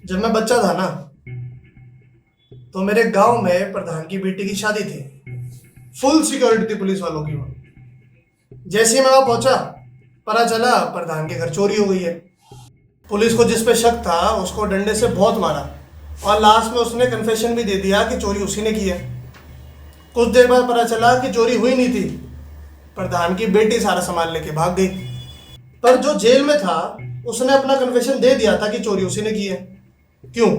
जब मैं बच्चा था ना, तो मेरे गांव में प्रधान की बेटी की शादी थी। फुल सिक्योरिटी थी पुलिस वालों की वहाँ। जैसे ही मैं वहां पहुंचा, पता चला प्रधान के घर चोरी हो गई है। पुलिस को जिस पे शक था उसको डंडे से बहुत मारा, और लास्ट में उसने कन्फेशन भी दे दिया कि चोरी उसी ने की है। कुछ देर बाद पता चला कि चोरी हुई नहीं थी, प्रधान की बेटी सारा सामान लेके भाग गई। पर जो जेल में था उसने अपना कन्फेशन दे दिया था कि चोरी उसी ने की है। क्यों?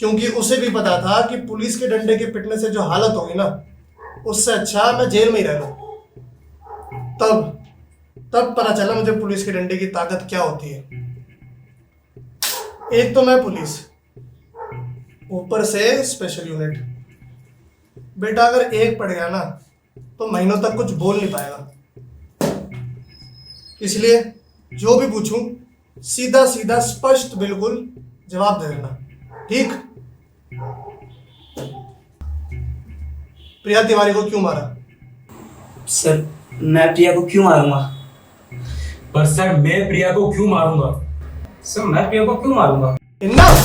क्योंकि उसे भी पता था कि पुलिस के डंडे के पिटने से जो हालत होगी ना, उससे अच्छा मैं जेल में ही रह लूं। तब तब पता चला मुझे पुलिस के डंडे की ताकत क्या होती है। एक तो मैं पुलिस, ऊपर से स्पेशल यूनिट। बेटा अगर एक पड़ गया ना, तो महीनों तक कुछ बोल नहीं पाएगा। इसलिए जो भी पूछूं, सीधा सीधा स्पष्ट बिल्कुल जवाब दे देना, ठीक? प्रिया तिवारी को क्यों मारा? सर, मैं प्रिया को क्यों मारूंगा? पर सर मैं प्रिया को क्यों मारूंगा? सर, मैं प्रिया को क्यों मारूंगा? इन्नफ!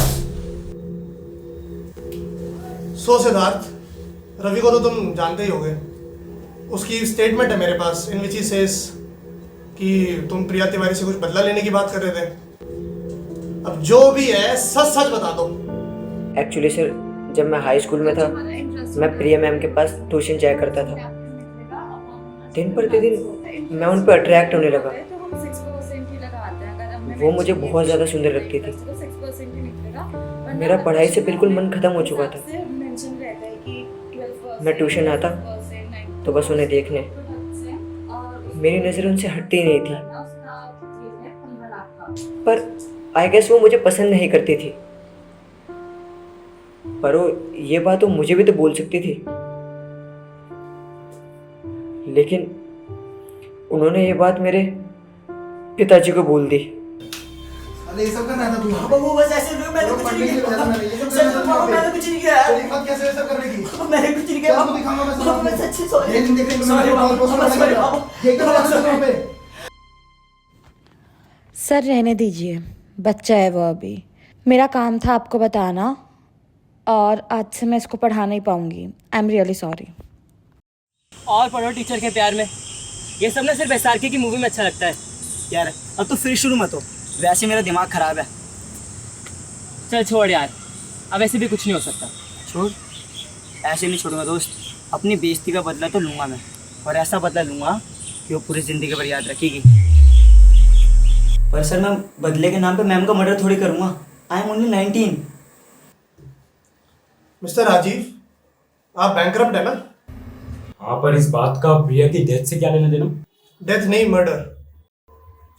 सो सिद्धार्थ, रवि को तो तुम जानते ही होगे। उसकी स्टेटमेंट है मेरे पास, इन विच ही सेज कि तुम प्रिया तिवारी से कुछ बदला लेने की बात कर रहे थे। अब जो भी है सच सच बता दो। एक्चुअली सर, जब मैं हाई स्कूल में था, मैं प्रिया मैम के पास ट्यूशन जाया करता था। दिन प्रतिदिन मैं उन पर अट्रैक्ट होने लगा। वो मुझे बहुत ज़्यादा सुंदर लगती थी। मेरा पढ़ाई से बिल्कुल मन खत्म हो चुका था। मैं ट्यूशन आता तो बस उन्हें देखने, मेरी नज़र उनसे हटती नहीं थी। पर आई गेस वो मुझे पसंद नहीं करती थी। पर वो ये बात वो मुझे भी तो बोल सकती थी, लेकिन उन्होंने ये बात मेरे पिताजी को बोल दी। अरे ये सब करना था तू? हाँ बाबू, बस ऐसे लोग, मैंने कुछ नहीं किया। सच बाबू, मैंने कुछ नहीं किया। तेरी हिम्मत कैसे है सब करने की? मैंने कुछ नहीं किया क्या बाबू। दिखाऊंगा मैं बाबू, मैं सच्ची सॉरी। ये दिन देख सॉरी बाबू, सॉरी बाबू। देख के बता वहां पे। सर रहने दीजिए, बच्चा है वो अभी। मेरा काम था आपको बताना, और आज से मैं इसको पढ़ा नहीं पाऊंगी। I am really sorry. और पढ़ो टीचर के प्यार में। ये सब ना सिर्फ एसआरके की मूवी में अच्छा लगता है। यार, अब तो फिर शुरू मत हो, वैसे मेरा दिमाग खराब है। चल छोड़ यार, अब ऐसे भी कुछ नहीं हो सकता। छोड़, ऐसे नहीं छोड़ूंगा दोस्त। अपनी बेइज्जती का बदला तो लूंगा मैं, और ऐसा बदला लूंगा कि वो पूरी ज़िंदगी भर याद रखेगी। पर सर, मैं बदले के नाम पे मैम का मर्डर थोड़ी करूंगा। I am only 19। Mister Rajiv, आप बैंकरप्ट है ना? हाँ, पर इस बात का प्रिया की डेथ से क्या लेना देना? डेथ नहीं, मर्डर।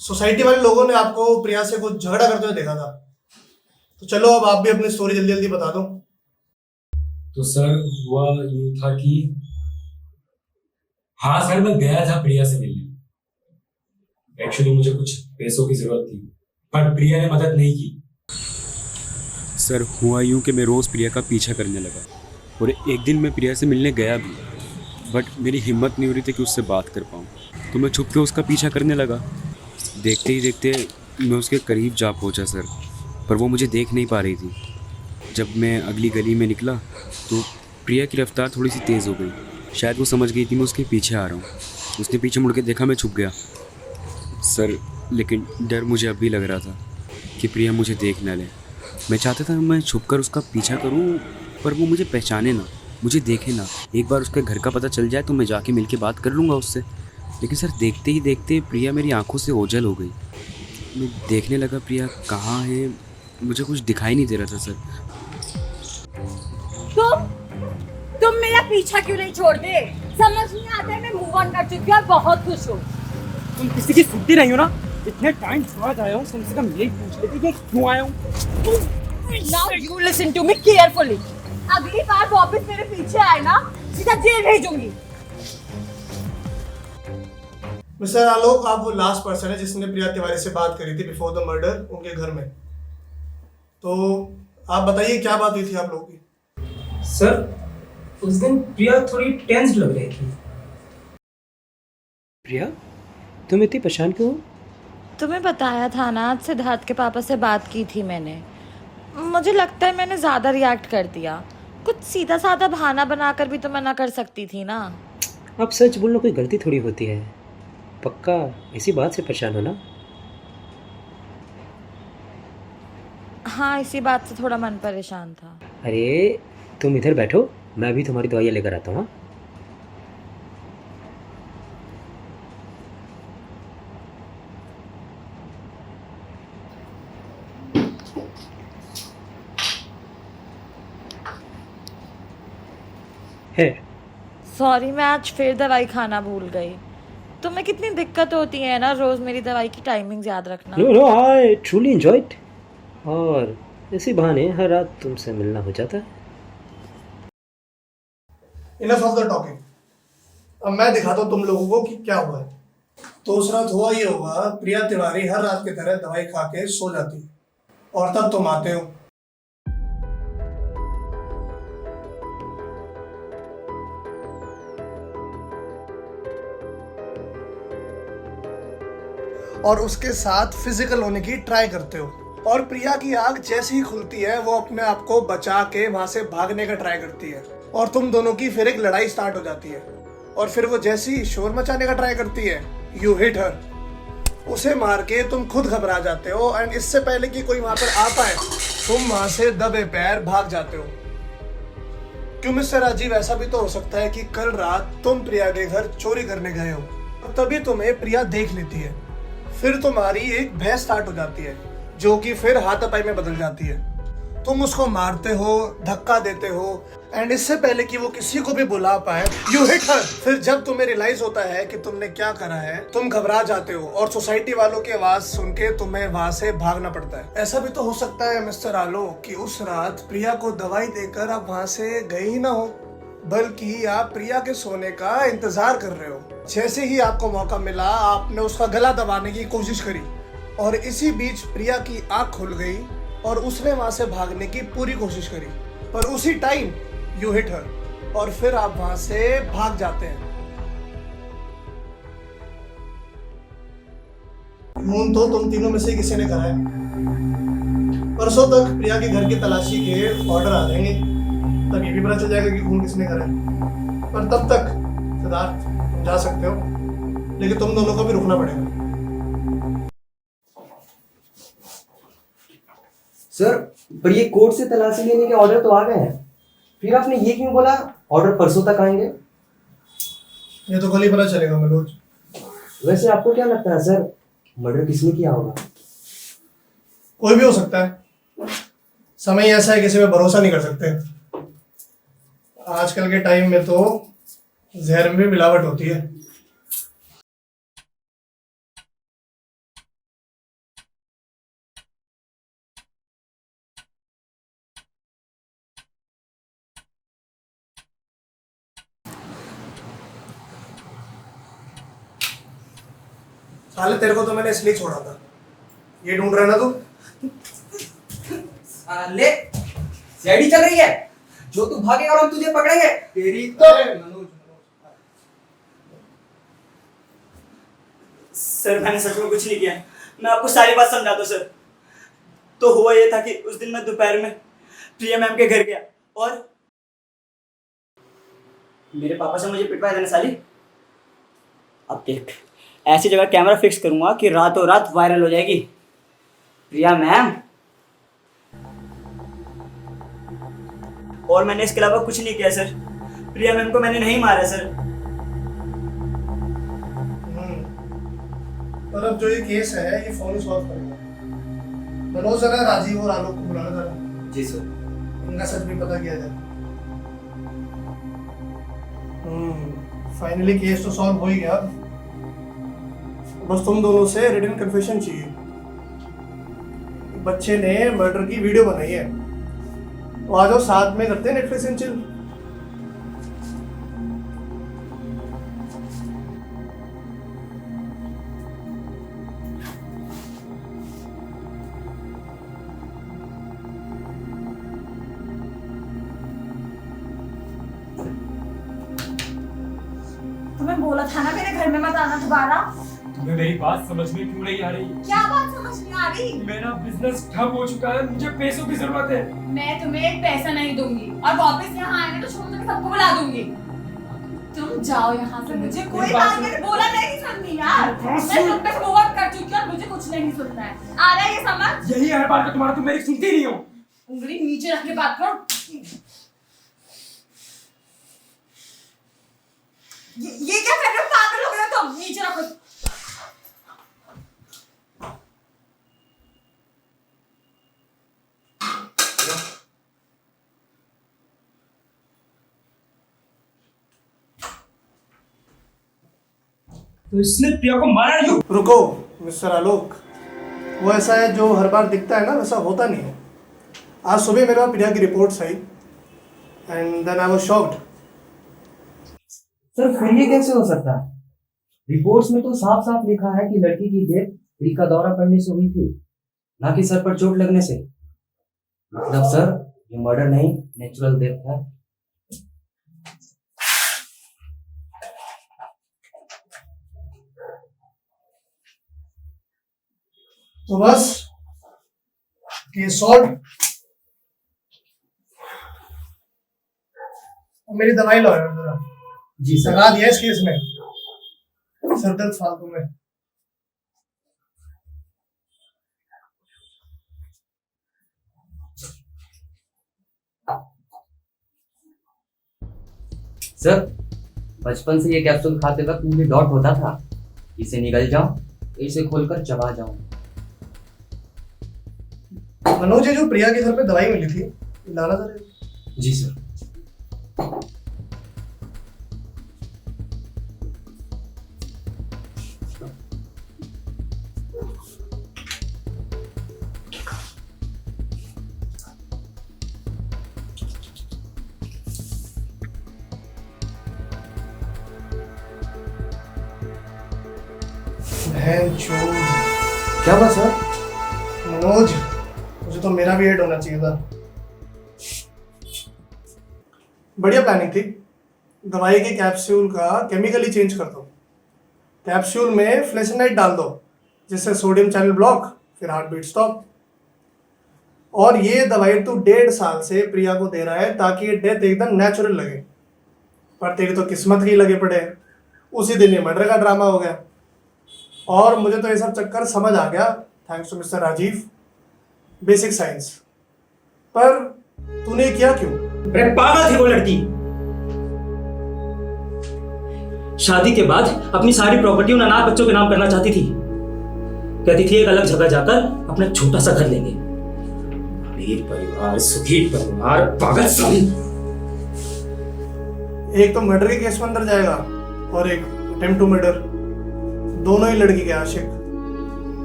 सोसाइटी वाले लोगों ने आपको प्रिया से कुछ झगड़ा करते हुए देखा था। तो चलो अब आप भी अपनी स्टोरी जल्दी जल्दी बता दो। तो सर हुआ यूं था कि हाँ सर, मैं गया था प्रिया से मिलने। एक्चुअली मुझे कुछ पैसों की जरूरत थी, पर प्रिया ने मदद नहीं की। सर हुआ यूँ कि मैं रोज़ प्रिया का पीछा करने लगा, और एक दिन मैं प्रिया से मिलने गया भी, बट मेरी हिम्मत नहीं हो रही थी कि उससे बात कर पाऊँ। तो मैं छुप के उसका पीछा करने लगा। देखते ही देखते मैं उसके करीब जा पहुँचा सर, पर वो मुझे देख नहीं पा रही थी। जब मैं अगली गली में निकला तो प्रिया की रफ्तार थोड़ी सी तेज़ हो गई। शायद वो समझ गई थी मैं उसके पीछे आ रहा हूँ। उसने पीछे मुड़ के देखा, मैं छुप गया सर। लेकिन डर मुझे अब भी लग रहा था कि प्रिया मुझे देख न ले। मैं चाहता था मैं छुपकर उसका पीछा करूं, पर वो मुझे पहचाने ना, मुझे देखे ना। एक बार उसके घर का पता चल जाए तो मैं जाके मिल के बात कर लूँगा उससे। लेकिन सर देखते ही देखते प्रिया मेरी आंखों से ओझल हो गई। मैं देखने लगा प्रिया कहाँ है, मुझे कुछ दिखाई नहीं दे रहा था सर। तुम मेरा पीछा क्यों नहीं छोड़ते? समझ नहीं आता है। मैं मूव ऑन कर चुकी हूँ और बहुत खुश हूँ। तुम किसी की सुनती नहीं हो ना? इतने टाइम बाद आया हूँ, कम से कम यही पूछ लेती कि क्यों आया हूँ। Now you listen to me carefully. अगली बार वापस मेरे पीछे आए ना, सीधा जेल भेजूंगी। मिस्टर आलोक, आप वो लास्ट पर्सन है जिसने प्रिया तिवारी से बात करी थी बिफोर द मर्डर उनके घर में। तो आप बताइए क्या बात हुई थी आप लोगों की? सर, उस दिन प्रिया थोड़ी टेंस लग रही थी। प्रिया, तुम इतनी परेशान क्यों हो? तुम्हें बताया था ना, आज सिद्धार्थ के पापा से बात की थी मैंने। मुझे लगता है मैंने ज़्यादा रिएक्ट कर दिया। कुछ सीधा साधा बहाना बनाकर भी तो मना कर सकती थी ना। अब सच बोलना कोई गलती थोड़ी होती है। पक्का इसी बात से परेशान हो ना? हाँ, इसी बात से थोड़ा मन परेशान था। अरे तुम इधर बैठो, मैं अभी तुम्हारी दवाइयाँ लेकर आता हूँ। हाँ? है सॉरी, मैं आज फिर दवाई खाना भूल गई। तुम्हें कितनी दिक्कत होती है ना रोज़ मेरी दवाई की टाइमिंग्स याद रखना। No no, I truly enjoy it. और इसी बहाने हर रात तुमसे मिलना हो जाता है। Enough of the talking. अब मैं दिखाता हूँ तुम लोगों को कि क्या हुआ है। तो उस रात हुआ ये होगा, प्रिया तिवारी हर रात की तरह दवाई खा के सो जाती है और तब तुम आते हो। और उसके साथ फिजिकल होने की ट्राई करते हो। और प्रिया की आंख जैसे ही खुलती है वो अपने आप को बचा के वहां से भागने का ट्राई करती है और तुम दोनों की फिर एक लड़ाई स्टार्ट हो जाती है। और फिर वो जैसे ही शोर मचाने का ट्राई करती है, यू हिट हर। उसे मार के तुम खुद घबरा जाते हो एंड इससे पहले कि कोई वहां पर आ पाए तुम वहां से दबे पैर भाग जाते हो। क्यों मिस्टर राजीव, ऐसा भी तो हो सकता है कि कल रात तुम प्रिया के घर चोरी करने गए हो और तभी तुम्हें प्रिया देख लेती है। फिर तुम्हारी एक बहस स्टार्ट हो जाती है जो कि फिर हाथापाई में बदल जाती है। तुम उसको मारते हो, धक्का देते हो एंड इससे पहले कि वो किसी को भी बुला पाए यू हिट हर। फिर जब तुम्हें रियलाइज होता है कि तुमने क्या करा है, तुम घबरा जाते हो और सोसाइटी वालों की आवाज सुन के तुम्हें वहां से भागना पड़ता है। ऐसा भी तो हो सकता है मिस्टर आलोक कि उस रात प्रिया को दवाई देकर आप वहां से गए ही ना हो, बल्कि आप प्रिया के सोने का इंतजार कर रहे हो। जैसे ही आपको मौका मिला आपने उसका गला दबाने की कोशिश करी और इसी बीच प्रिया की आंख खुल गई और उसने वहां से भागने की पूरी कोशिश करी, पर उसी टाइम यू हिट हर और फिर आप वहां से भाग जाते हैं। खून तो तुम तीनों में से किसी ने करा है। परसों तक प्रिया के घर की तलाशी के ऑर्डर आ जाएंगे, तब ये भी पता चल जाएगा कि खून किसने करा है। पर तब तक सिद्धार्थ तुम जा सकते हो, लेकिन तुम दोनों को भी रुकना पड़ेगा। सर, पर ये कोर्ट से तलाशी लेने के ऑर्डर तो आ गए हैं, फिर आपने ये क्यों बोला ऑर्डर परसों तक आएंगे? ये तो कल ही पता चलेगा मनोज। वैसे आपको क्या लगता है सर, मर्डर किसने किया होगा? कोई भी हो सकता है। समय ऐसा है, किसी पे भरोसा नहीं कर सकते। आजकल के टाइम में तो जहर में भी मिलावट होती है। साले तेरे को तो मैंने इसलिए छोड़ा था। ये ढूंढ रहा है ना तू? साले सीआईडी चल रही है, जो तू भागेगा और हम तुझे पकड़ेंगे। तेरी तो सर मैंने सच में कुछ नहीं किया, मैं आपको सारी बात समझाता हूँ सर। तो हुआ ये था कि उस दिन मैं दोपहर में प्रिया मैम के घर गया और मेरे पापा से मुझे पिटवाया था ना साली। अब देख, ऐसी जगह कैमरा फिक्स करूंगा कि रातों रात वायरल हो जाएगी। प्रिया मैम, और मैंने इसके अलावा कुछ नहीं किया सर। प्रिया मैम को मैंने नहीं मारा सर। पर अब जो ये केस है ये फोन सॉल्व करेगा। मनोज जरा राजीव और आलोक को बुलाना जरा। जी सर। इनका सच भी पता किया जाए। फाइनली केस तो सॉल्व हो ही गया। बस तुम दोनों से रिटन कन्फेशन चाहिए। बच्चे ने मर्डर की वीडियो बनाई है, तो आ जाओ साथ में करते हैं नेटफ्लिक्स एंड चिल। तुम्हें बोला था ना मेरे घर में मत आना दोबारा। तुम्हें मेरी बात समझ में क्यों नहीं आ रही? क्या बात समझ नहीं आ रही? मेरा बिजनेस ठप हो चुका है, मुझे पैसों की जरूरत है। मैं तुम्हें एक पैसा नहीं दूंगी और वापस यहाँ आएंगे तो छोड़ के सबको बुला दूंगी। तुम जाओ यहाँ से, मुझे कोई बात नहीं बोला नहीं सुननी यार। मैं तुम पे बहुत कर चुकी हूँ और मुझे कुछ नहीं सुनना है। आ रहा है ये समझ? यही हर बार का तुम्हारा, तुम मेरी सुनती नहीं हो। उंगली नीचे रख के बात करो। ये क्या कर रहे हो? पागल हो गए हो तुम? नीचे रखो। तो इसने प्रिया को मारा क्यों? रुको मिस्टर आलोक, वो ऐसा है जो हर बार दिखता है ना वैसा होता नहीं है। आज सुबह मेरे पास प्रिया की रिपोर्ट्स आई and then I was shocked. Sir फिर ये कैसे हो सकता है? रिपोर्ट्स में तो साफ साफ लिखा है कि लड़की की डेथ दिल का दौरा पड़ने से हुई थी, ना कि सर पर चोट लगने से। मतलब सर ये मर्डर नहीं, नेचुरल डेथ है। तो बस केस सॉल्व। मेरी दवाई लो यार जरा। जी सर। लगा दिया इस केस में, सरदर्द फालतू में। सर बचपन से ये कैप्सूल खाते वक्त मुझे डॉट होता था, इसे निगल जाऊं, इसे खोलकर चबा जाऊं। मनोज, ये जो प्रिया के घर पे दवाई मिली थी लाना था। जी सर। क्या हुआ सर? मनोज, मुझे तो मेरा भी हेड होना चाहिए था। बढ़िया प्लानिंग थी। दवाई के कैप्सूल का केमिकली चेंज कर दो, कैप्सूल में फ्लेशनाइट डाल दो जिससे सोडियम चैनल ब्लॉक, फिर हार्ट बीट स्टॉप। और ये दवाई तू 1.5 साल से प्रिया को दे रहा है ताकि ये डेथ एकदम नेचुरल लगे, पर तेरी तो किस्मत ही लगे पड़े। उसी दिन ये मर्डर का ड्रामा हो गया। और मुझे तो ये सब चक्कर समझ आ गया thanks to mister Rajiv, basic science. पर तूने किया क्यों? अरे पागल थी वो लड़की। शादी के बाद अपनी सारी प्रॉपर्टी उन अनाथ बच्चों के नाम करना चाहती थी। कहती थी एक अलग जगह जाकर अपना छोटा सा घर लेंगे। अमीर परिवार, सुखी परिवार, पागल साली। एक तो मर्डर के केस में अंदर जाएगा और एक अटेम्प्ट टू मर्डर, दोनों ही लड़की के आशिक।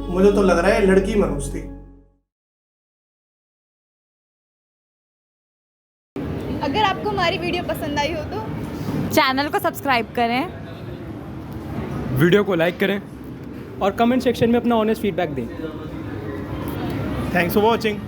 मुझे तो लग रहा है लड़की मनोज थी। अगर आपको हमारी वीडियो पसंद आई हो तो चैनल को सब्सक्राइब करें, वीडियो को लाइक करें और कमेंट सेक्शन में अपना ऑनेस्ट फीडबैक दें। Thanks for watching.